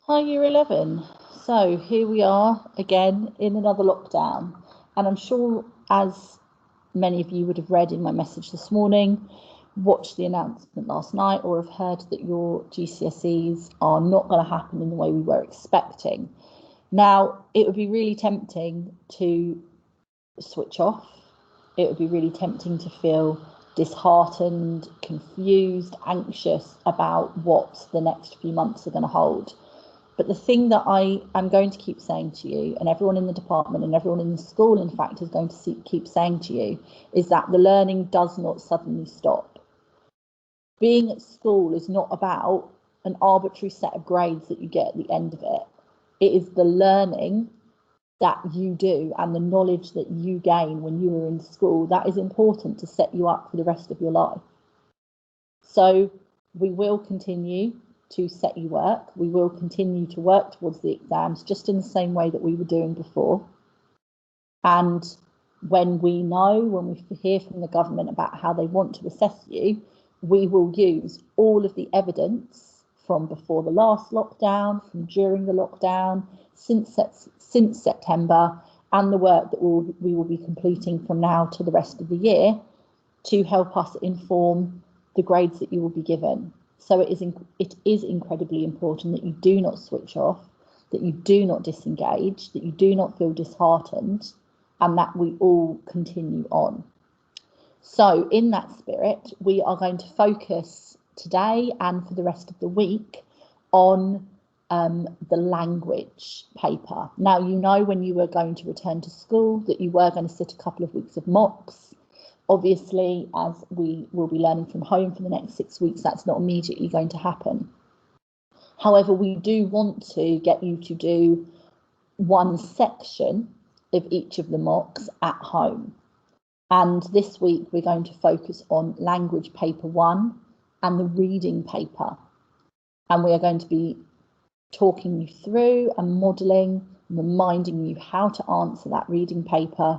Hi, Year 11. So here we are again in another lockdown. And I'm sure, as many of you would have read in my message this morning, watched the announcement last night, or have heard that your GCSEs are not going to happen in the way we were expecting. Now, it would be really tempting to switch off. It would be really tempting to feel disheartened, confused, anxious about what the next few months are going to hold. But the thing that I am going to keep saying to you, and everyone in the department and everyone in the school, in fact, is going to keep saying to you, is that the learning does not suddenly stop. Being at school is not about an arbitrary set of grades that you get at the end of it. It is the learning that you do and the knowledge that you gain when you are in school that is important to set you up for the rest of your life. So we will continue to set you work. We will continue to work towards the exams just in the same way that we were doing before. And when we hear from the government about how they want to assess you, we will use all of the evidence from before the last lockdown, from during the lockdown, since September, and the work that we will be completing from now to the rest of the year to help us inform the grades that you will be given. So it is incredibly important that you do not switch off, that you do not disengage, that you do not feel disheartened, and that we all continue on. So in that spirit, we are going to focus today and for the rest of the week on the language paper. Now, you know when you were going to return to school that you were going to sit a couple of weeks of mocks. Obviously, as we will be learning from home for the next 6 weeks, that's not immediately going to happen. However, we do want to get you to do one section of each of the mocks at home. And this week, we're going to focus on language paper 1 and the reading paper. And we are going to be talking you through and modelling, reminding you how to answer that reading paper.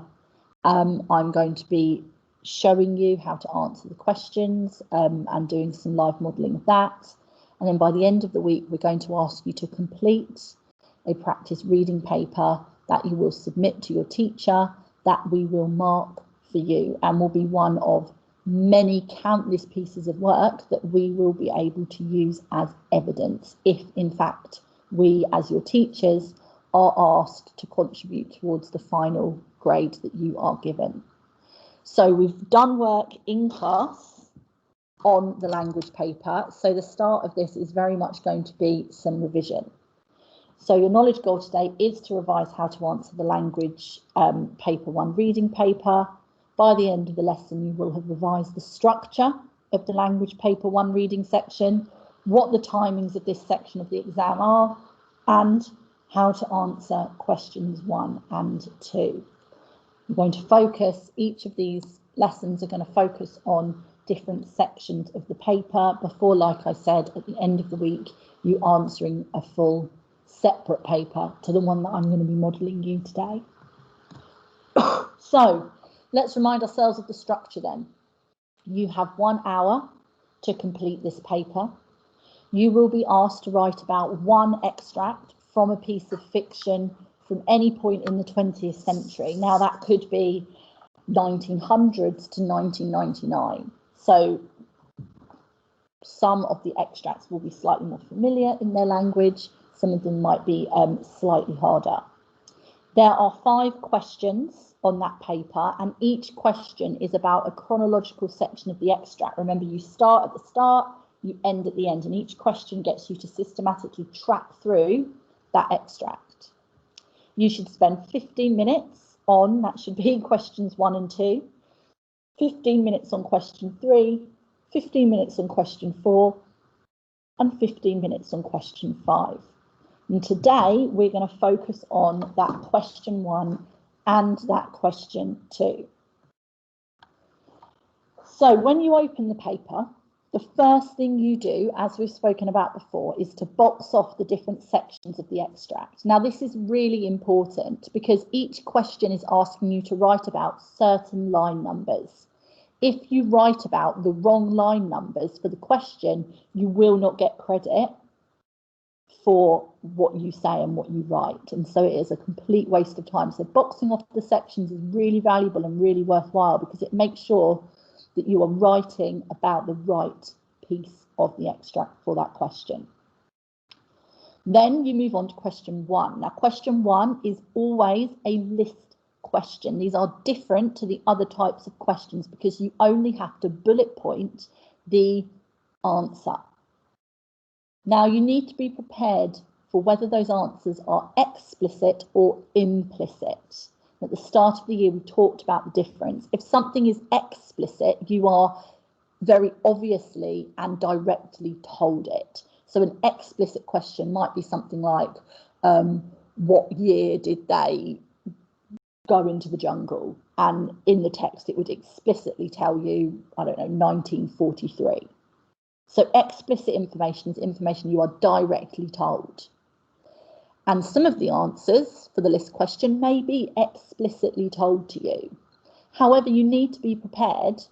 I'm going to be showing you how to answer the questions and doing some live modelling of that. And then by the end of the week, we're going to ask you to complete a practice reading paper that you will submit to your teacher, that we will mark for you, and will be one of many countless pieces of work that we will be able to use as evidence if, in fact, we as your teachers are asked to contribute towards the final grade that you are given. So we've done work in class on the language paper. So the start of this is very much going to be some revision. So your knowledge goal today is to revise how to answer the language paper 1 reading paper. By the end of the lesson, you will have revised the structure of the language paper 1 reading section, what the timings of this section of the exam are, and how to answer questions 1 and 2. We're going to focus, each of these lessons are going to focus on different sections of the paper before, like I said, at the end of the week, you answering a full separate paper to the one that I'm going to be modelling you today. So let's remind ourselves of the structure then. You have 1 hour to complete this paper. You will be asked to write about one extract from a piece of fiction from any point in the 20th century. Now that could be 1900s to 1999. So some of the extracts will be slightly more familiar in their language. Some of them might be slightly harder. There are 5 questions on that paper, and each question is about a chronological section of the extract. Remember, you start at the start, you end at the end, and each question gets you to systematically track through that extract. You should spend 15 minutes on, that should be questions 1 and 2, 15 minutes on question 3, 15 minutes on question 4, and 15 minutes on question 5. And today we're going to focus on that question 1 and that question 2. So when you open the paper, the first thing you do, as we've spoken about before, is to box off the different sections of the extract. Now, this is really important because each question is asking you to write about certain line numbers. If you write about the wrong line numbers for the question, you will not get credit. for what you say and what you write, and so it is a complete waste of time. So boxing off the sections is really valuable and really worthwhile because it makes sure that you are writing about the right piece of the extract for that question. Then you move on to question 1. Now, question 1 is always a list question. These are different to the other types of questions because you only have to bullet point the answer. Now, you need to be prepared for whether those answers are explicit or implicit. At the start of the year, we talked about the difference. If something is explicit, you are very obviously and directly told it. So an explicit question might be something like, what year did they go into the jungle? And in the text, it would explicitly tell you, I don't know, 1943. So explicit information is information you are directly told. And some of the answers for the list question may be explicitly told to you. However, you need to be prepared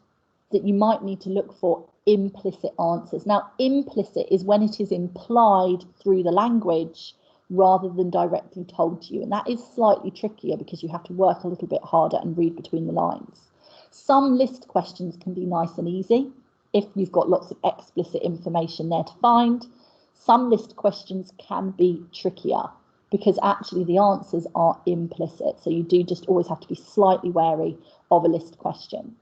that you might need to look for implicit answers. Now, implicit is when it is implied through the language rather than directly told to you. And that is slightly trickier because you have to work a little bit harder and read between the lines. Some list questions can be nice and easy if you've got lots of explicit information there to find. Some list questions can be trickier because actually the answers are implicit. So you do just always have to be slightly wary of a list question.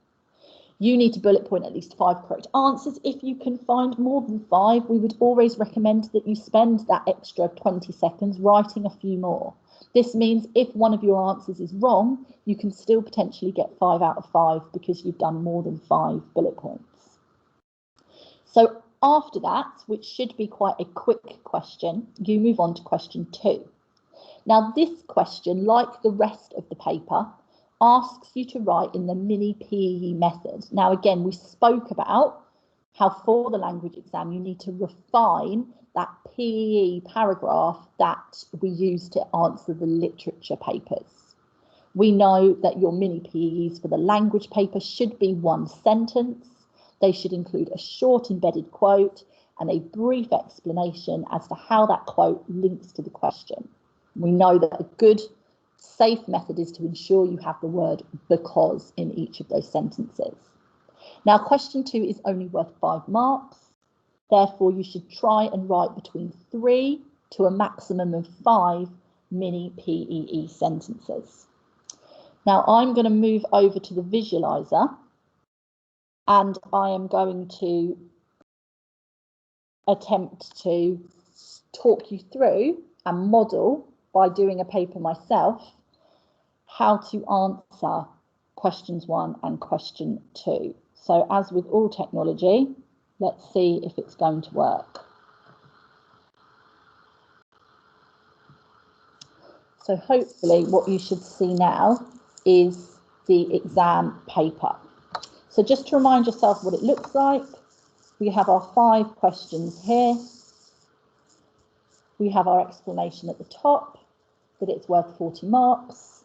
You need to bullet point at least 5 correct answers. If you can find more than 5, we would always recommend that you spend that extra 20 seconds writing a few more. This means if one of your answers is wrong, you can still potentially get 5 out of 5 because you've done more than 5 bullet points. So after that, which should be quite a quick question, you move on to question 2. Now this question, like the rest of the paper, asks you to write in the mini PEE method. Now again, we spoke about how for the language exam you need to refine that PEE paragraph that we use to answer the literature papers. We know that your mini PEEs for the language paper should be 1 sentence. They should include a short embedded quote and a brief explanation as to how that quote links to the question. We know that a good, safe method is to ensure you have the word because in each of those sentences. Now, question 2 is only worth 5 marks. Therefore, you should try and write between 3 to a maximum of 5 mini PEE sentences. Now, I'm going to move over to the visualizer and I am going to attempt to talk you through and model by doing a paper myself how to answer questions 1 and question 2. So as with all technology, let's see if it's going to work. So hopefully what you should see now is the exam paper. So just to remind yourself what it looks like, we have our 5 questions here. We have our explanation at the top, that it's worth 40 marks.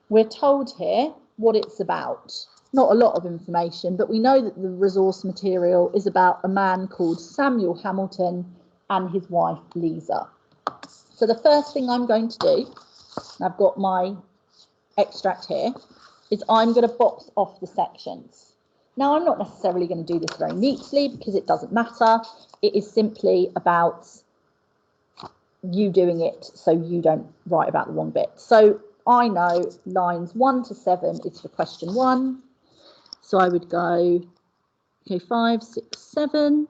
We're told here what it's about. Not a lot of information, but we know that the resource material is about a man called Samuel Hamilton and his wife Lisa. So the first thing I'm going to do, I've got my extract here, is I'm going to box off the sections. Now, I'm not necessarily going to do this very neatly because it doesn't matter. It is simply about you doing it so you don't write about the wrong bit. So I know lines 1 to 7 is for question 1. So I would go, okay, 5, 6, 7.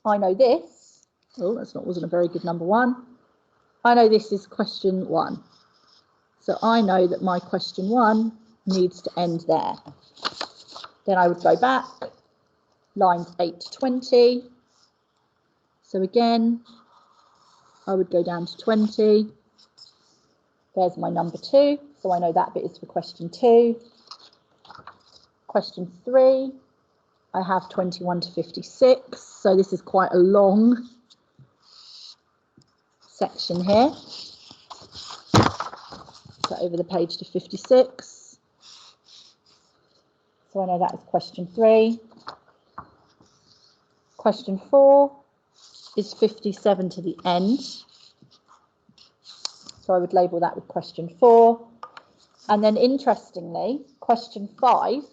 I know this. Oh, wasn't a very good number 1. I know this is question 1. So I know that my question 1 needs to end there. Then I would go back, lines 8 to 20. So again, I would go down to 20. There's my number 2. So I know that bit is for question 2. Question 3, I have 21 to 56. So this is quite a long section here. So over the page to 56. So I know that is question 3. question 4 is 57 to the end. So I would label that with question 4. And then interestingly, question 5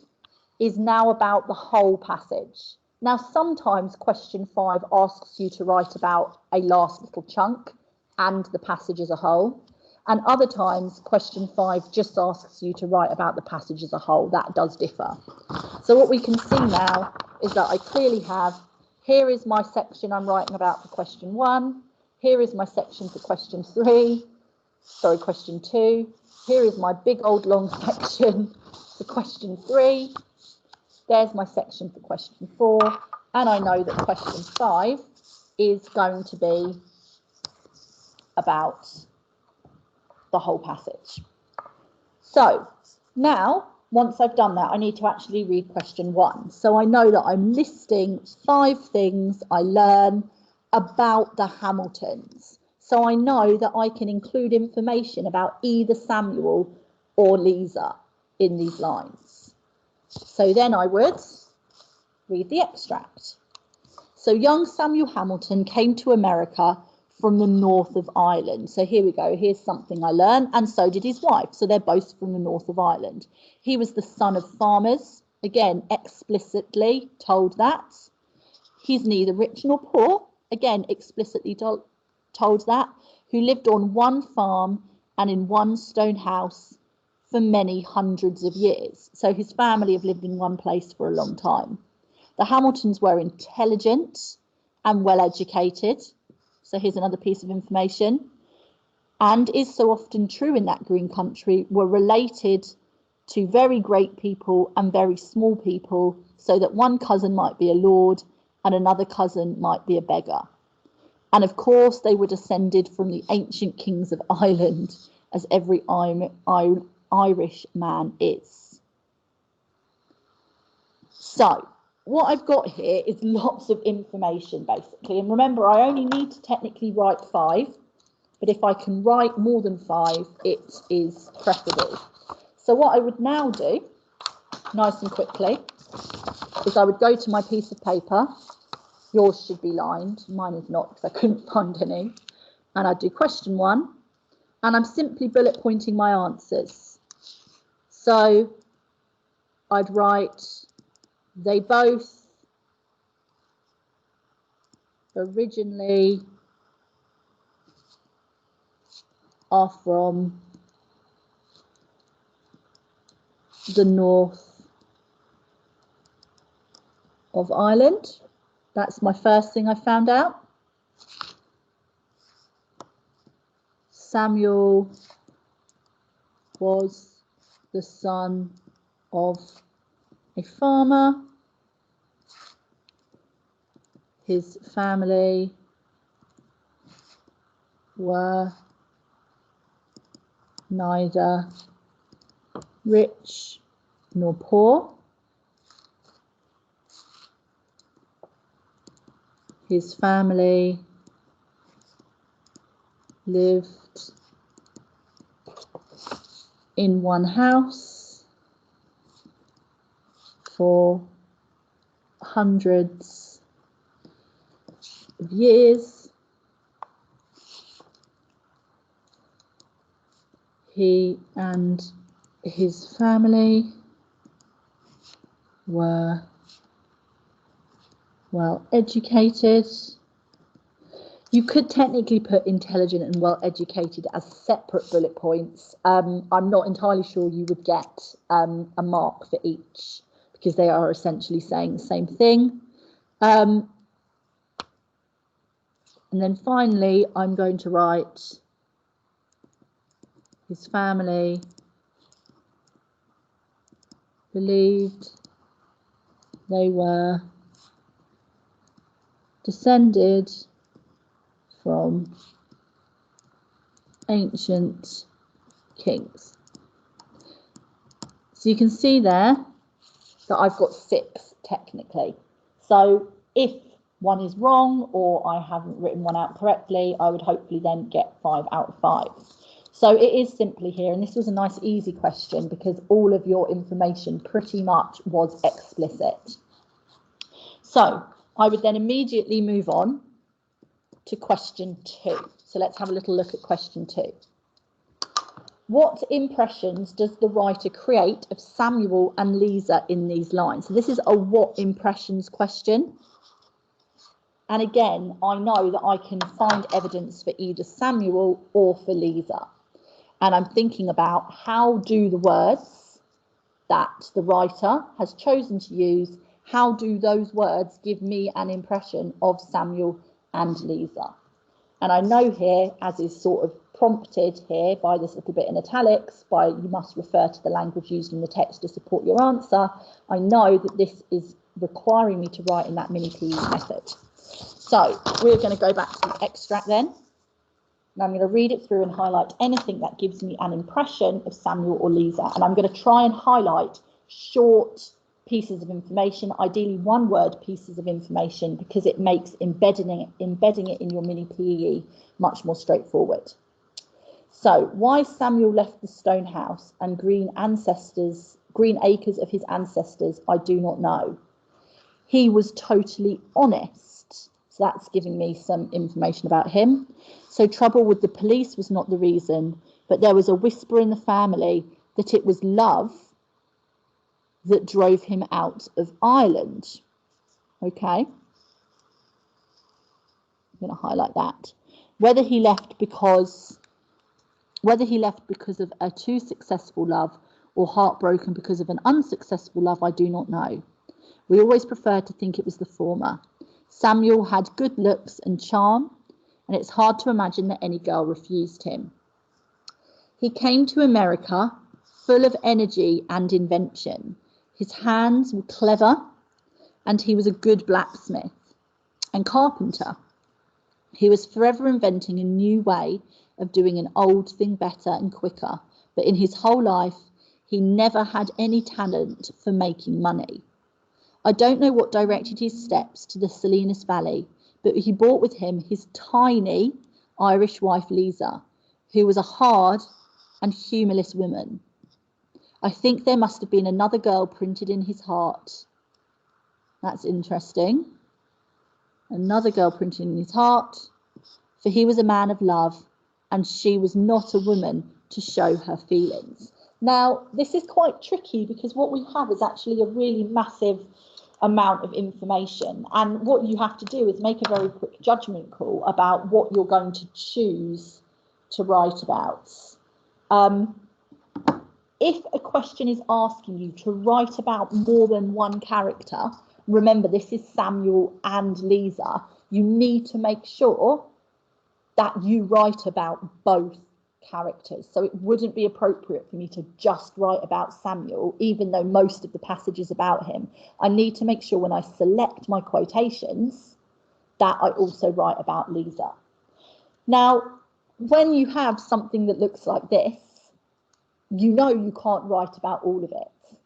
is now about the whole passage. Now, sometimes question 5 asks you to write about a last little chunk and the passage as a whole. And other times, question 5 just asks you to write about the passage as a whole. That does differ. So what we can see now is that I clearly have, here is my section I'm writing about for question 1. Here is my section for question 2. Here is my big old long section for question 3. There's my section for question 4. And I know that question 5 is going to be about the whole passage. So now, once I've done that, I need to actually read question 1. So I know that I'm listing 5 things I learn about the Hamiltons. So I know that I can include information about either Samuel or Lisa in these lines. So then I would read the extract. So young Samuel Hamilton came to America from the north of Ireland. So here we go. Here's something I learned. And so did his wife. So they're both from the north of Ireland. He was the son of farmers. Again, explicitly told that. He's neither rich nor poor. Again, explicitly told that. Who lived on one farm and in one stone house for many hundreds of years. So his family have lived in one place for a long time. The Hamiltons were intelligent and well educated. So here's another piece of information. And is so often true in that green country, were related to very great people and very small people, so that one cousin might be a lord and another cousin might be a beggar. And of course, they were descended from the ancient kings of Ireland, as every Irish man is. So what I've got here is lots of information, basically. And remember, I only need to technically write 5, but if I can write more than 5, it is preferable. So what I would now do, nice and quickly, is I would go to my piece of paper. Yours should be lined. Mine is not because I couldn't find any. And I'd do question 1. And I'm simply bullet pointing my answers. So I'd write, they both originally are from the north of Ireland. That's my first thing I found out. Samuel was the son of a farmer. His family were neither rich nor poor. His family lived in one house for hundreds of years. He and his family were well educated. You could technically put intelligent and well educated as separate bullet points. I'm not entirely sure you would get a mark for each because they are essentially saying the same thing. And then finally, I'm going to write his family believed they were descended from ancient kings. So you can see there that I've got 6 technically. So if one is wrong or I haven't written one out correctly, I would hopefully then get 5 out of 5. So it is simply here, and this was a nice easy question because all of your information pretty much was explicit. So I would then immediately move on to question 2. So let's have a little look at question 2. What impressions does the writer create of Samuel and Lisa in these lines? So this is a what impressions question. And again, I know that I can find evidence for either Samuel or for Lisa. And I'm thinking about how do the words that the writer has chosen to use, how do those words give me an impression of Samuel and Lisa? And I know here, as is sort of prompted here by this little bit in italics, by you must refer to the language used in the text to support your answer, I know that this is requiring me to write in that mini PE method. So we're going to go back to the extract then. And I'm going to read it through and highlight anything that gives me an impression of Samuel or Lisa. And I'm going to try and highlight short pieces of information, ideally one-word pieces of information, because it makes embedding it in your mini PE much more straightforward. So, why Samuel left the stone house and green acres of his ancestors, I do not know. He was totally honest. So that's giving me some information about him. So trouble with the police was not the reason, but there was a whisper in the family that it was love that drove him out of Ireland. Okay. I'm going to highlight that. Whether he left because of a too successful love or heartbroken because of an unsuccessful love, I do not know. We always preferred to think it was the former. Samuel had good looks and charm, and it's hard to imagine that any girl refused him. He came to America full of energy and invention. His hands were clever, and he was a good blacksmith and carpenter. He was forever inventing a new way of doing an old thing better and quicker, but in his whole life, he never had any talent for making money. I don't know what directed his steps to the Salinas Valley, but he brought with him his tiny Irish wife, Lisa, who was a hard and humorless woman. I think there must have been another girl printed in his heart. That's interesting. Another girl printed in his heart, for he was a man of love, and she was not a woman to show her feelings. Now, this is quite tricky because what we have is actually a really massive amount of information, and what you have to do is make a very quick judgment call about what you're going to choose to write about. If a question is asking you to write about more than one character, remember this is Samuel and Lisa, you need to make sure that you write about both characters. So it wouldn't be appropriate for me to just write about Samuel, even though most of the passage is about him. I need to make sure when I select my quotations that I also write about Lisa. Now, when you have something that looks like this, you know you can't write about all of it.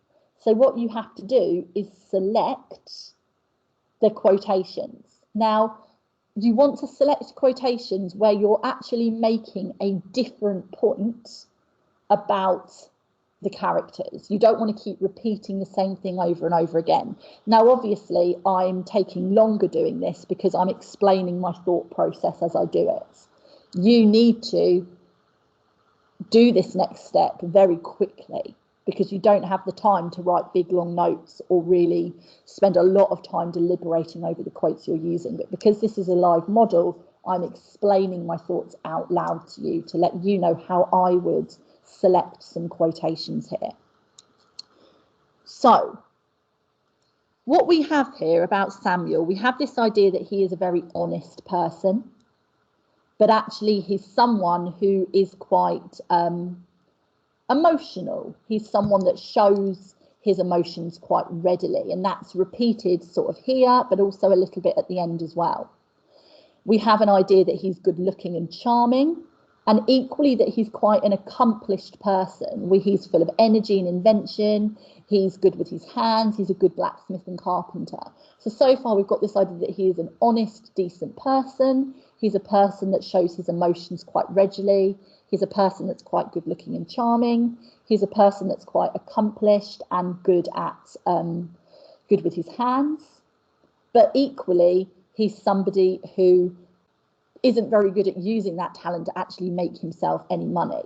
So what you have to do is select the quotations. Now, you want to select quotations where you're actually making a different point about the characters. You don't want to keep repeating the same thing over and over again. Now, obviously, I'm taking longer doing this because I'm explaining my thought process as I do it. You need to do this next step very quickly because you don't have the time to write big long notes or really spend a lot of time deliberating over the quotes you're using. But because this is a live model, I'm explaining my thoughts out loud to you to let you know how I would select some quotations here. So what we have here about Samuel, we have this idea that he is a very honest person, but actually he's someone who is quite emotional. He's someone that shows his emotions quite readily, and that's repeated sort of here, but also a little bit at the end as well. We have an idea that he's good looking and charming, and equally that he's quite an accomplished person, where he's full of energy and invention, he's good with his hands, he's a good blacksmith and carpenter. So far we've got this idea that he is an honest, decent person, he's a person that shows his emotions quite regularly, he's a person that's quite good looking and charming, he's a person that's quite accomplished and good with his hands. but equally he's somebody who isn't very good at using that talent to actually make himself any money.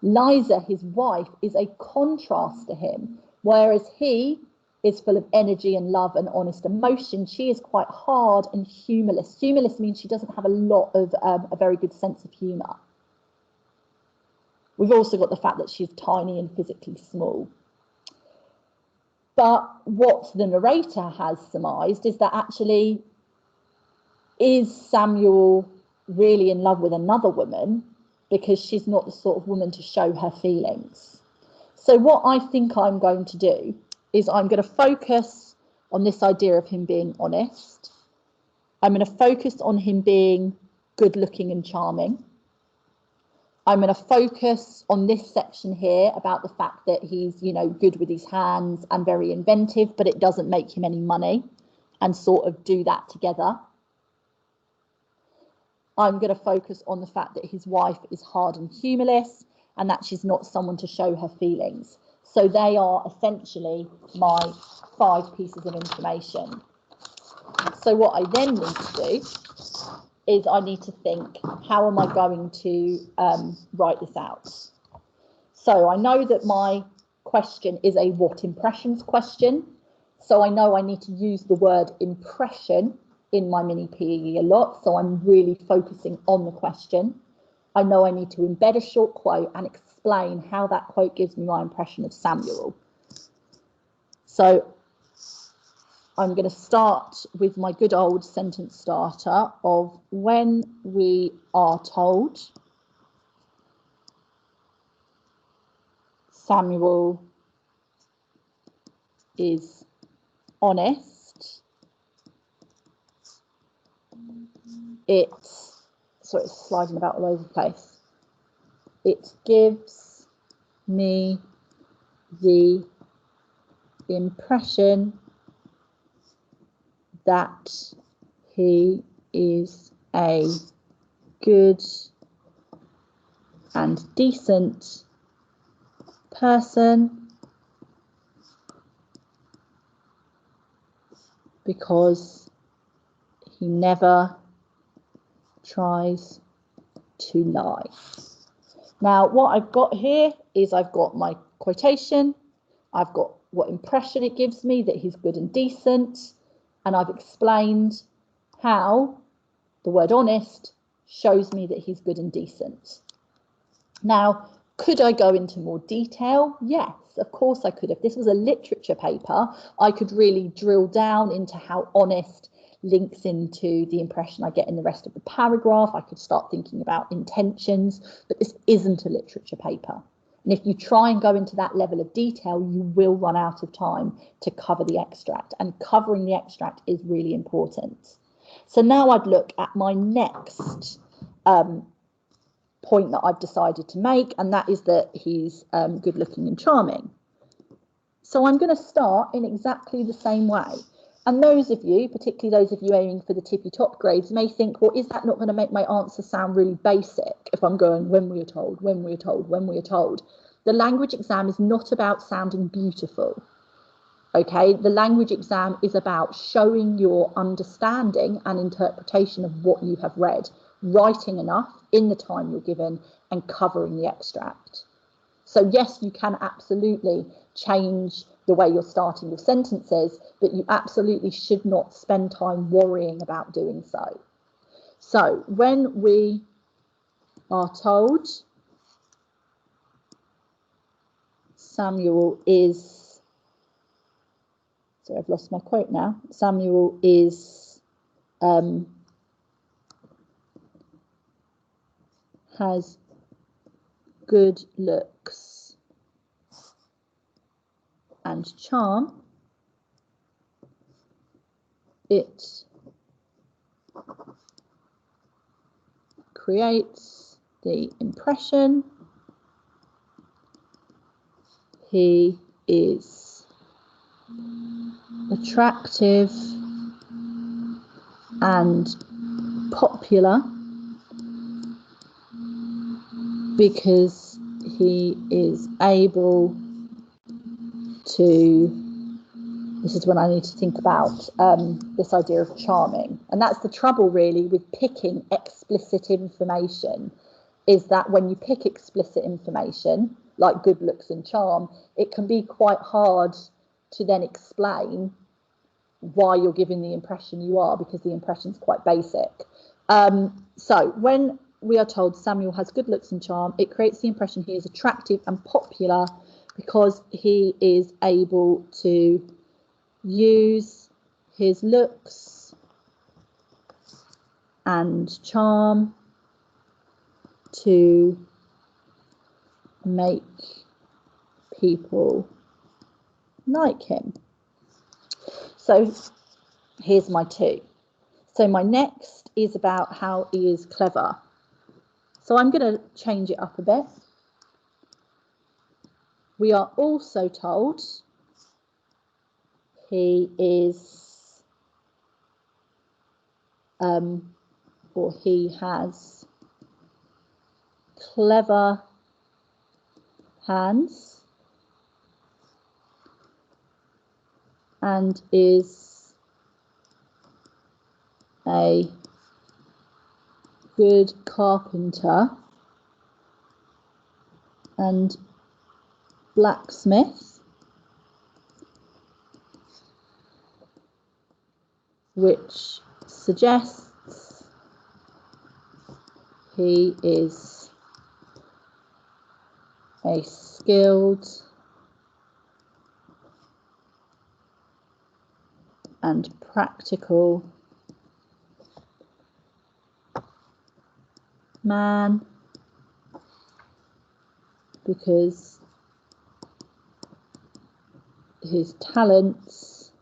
Liza, his wife, is a contrast to him. Whereas he is full of energy and love and honest emotion, she is quite hard and humorless. Humorless means she doesn't have a lot of a very good sense of humour. We've also got the fact that she's tiny and physically small. But what the narrator has surmised is that actually, is Samuel really in love with another woman, because she's not the sort of woman to show her feelings? So what I think I'm going to do is I'm going to focus on this idea of him being honest. I'm going to focus on him being good looking and charming. I'm going to focus on this section here about the fact that he's, you know, good with his hands and very inventive, but it doesn't make him any money, and sort of do that together. I'm going to focus on the fact that his wife is hard and humorless, and that she's not someone to show her feelings. So they are essentially my 5 pieces of information. So what I then need to do is I need to think, how am I going to write this out? So I know that my question is a what impressions question. So I know I need to use the word impression in my mini PE a lot. So I'm really focusing on the question. I know I need to embed a short quote and explain how that quote gives me my impression of Samuel. So I'm going to start with my good old sentence starter of, when we are told Samuel is honest, it's sliding about all over the place. It gives me the impression that he is a good and decent person because he never tries to lie. Now, what I've got here is I've got my quotation, I've got what impression it gives me that he's good and decent, and I've explained how the word honest shows me that he's good and decent. Now, could I go into more detail? Yes, of course I could. If this was a literature paper, I could really drill down into how honest links into the impression I get in the rest of the paragraph. I could start thinking about intentions, but this isn't a literature paper. And if you try and go into that level of detail, you will run out of time to cover the extract, and covering the extract is really important. So now I'd look at my next point that I've decided to make, and that is that he's good looking and charming. So I'm going to start in exactly the same way. And those of you, particularly those of you aiming for the tippy top grades, may think, well, is that not going to make my answer sound really basic if I'm going when we are told, when we are told, when we are told? The language exam is not about sounding beautiful. Okay, the language exam is about showing your understanding and interpretation of what you have read, writing enough in the time you're given, and covering the extract. So yes, you can absolutely change the way you're starting your sentences, but you absolutely should not spend time worrying about doing so. So when we are told Samuel is, sorry, I've lost my quote now. Samuel is has good looks and charm, it creates the impression he is attractive and popular because he is able to this is when I need to think about this idea of charming. And that's the trouble really with picking explicit information, is that when you pick explicit information, like good looks and charm, it can be quite hard to then explain why you're giving the impression you are, because the impression's quite basic. So when we are told Samuel has good looks and charm, it creates the impression he is attractive and popular because he is able to use his looks and charm to make people like him. So here's my 2. So my next is about how he is clever. So I'm going to change it up a bit. We are also told he is, or he has clever hands and is a good carpenter and blacksmith, which suggests he is a skilled and practical man, because his talents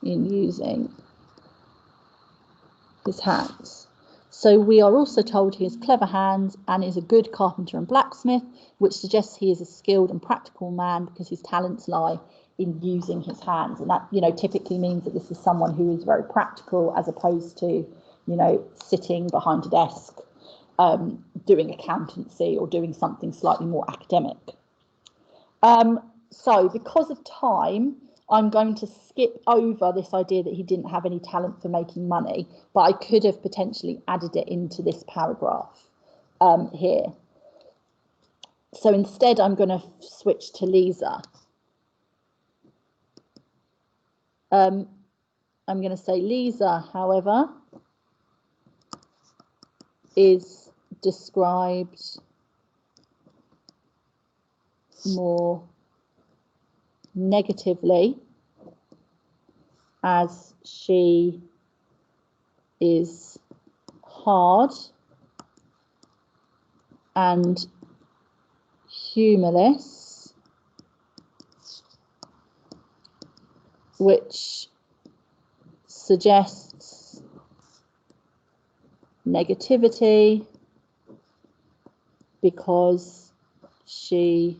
in using his hands. So we are also told he has clever hands and is a good carpenter and blacksmith, which suggests he is a skilled and practical man because his talents lie in using his hands. And that, typically means that this is someone who is very practical, as opposed to, sitting behind a desk, doing accountancy or doing something slightly more academic. So because of time, I'm going to skip over this idea that he didn't have any talent for making money, but I could have potentially added it into this paragraph here. So instead, I'm going to switch to Lisa. I'm going to say Lisa, however, is described more negatively as she is hard and humorless, which suggests negativity because she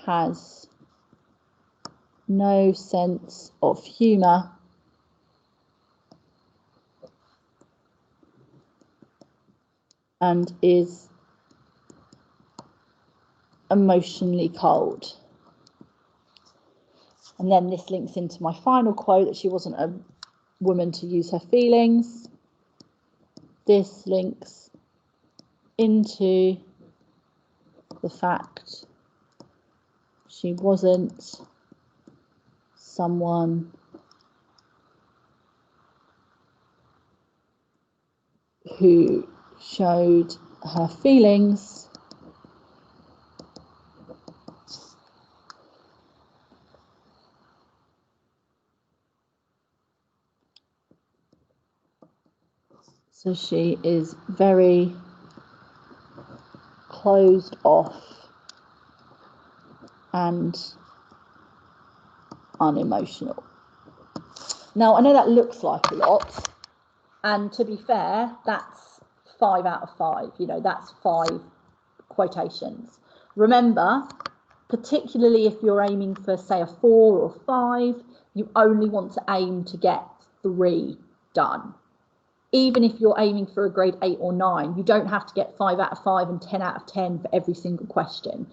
has no sense of humour and is emotionally cold. And then this links into my final quote, that she wasn't a woman to use her feelings. This links into the fact she wasn't someone who showed her feelings so she is very closed off and unemotional. Now, I know that looks like a lot, and to be fair, that's 5 out of 5. That's 5 quotations. Remember, particularly if you're aiming for, say, a 4 or 5, you only want to aim to get 3 done. even if you're aiming for a grade 8 or 9, you don't have to get 5 out of 5 and 10 out of 10 for every single question.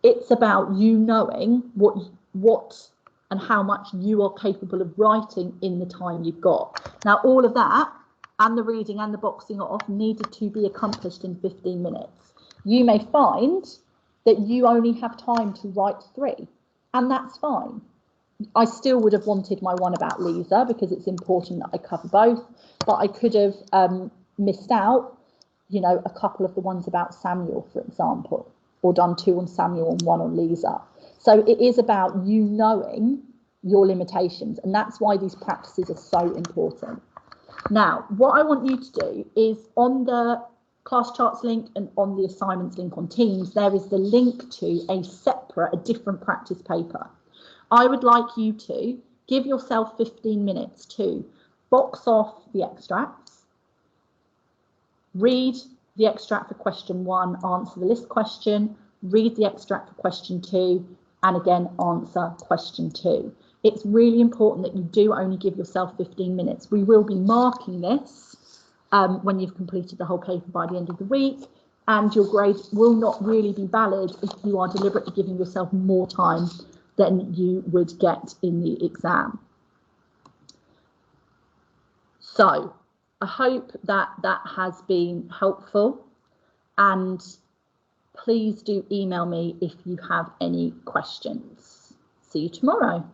It's about you knowing what and how much you are capable of writing in the time you've got. Now, all of that and the reading and the boxing off needed to be accomplished in 15 minutes. You may find that you only have time to write 3, and that's fine. I still would have wanted my one about Lisa because it's important that I cover both, but I could have missed out, you know, a couple of the ones about Samuel, for example, or done 2 on Samuel and 1 on Lisa. So it is about you knowing your limitations, and that's why these practices are so important. Now, what I want you to do is on the class charts link and on the assignments link on Teams, there is the link to a different practice paper. I would like you to give yourself 15 minutes to box off the extracts, read the extract for question 1, answer the list question, read the extract for question 2, and again, answer question 2. It's really important that you do only give yourself 15 minutes. We will be marking this when you've completed the whole paper by the end of the week, and your grade will not really be valid if you are deliberately giving yourself more time than you would get in the exam. So I hope that that has been helpful, and please do email me if you have any questions. See you tomorrow.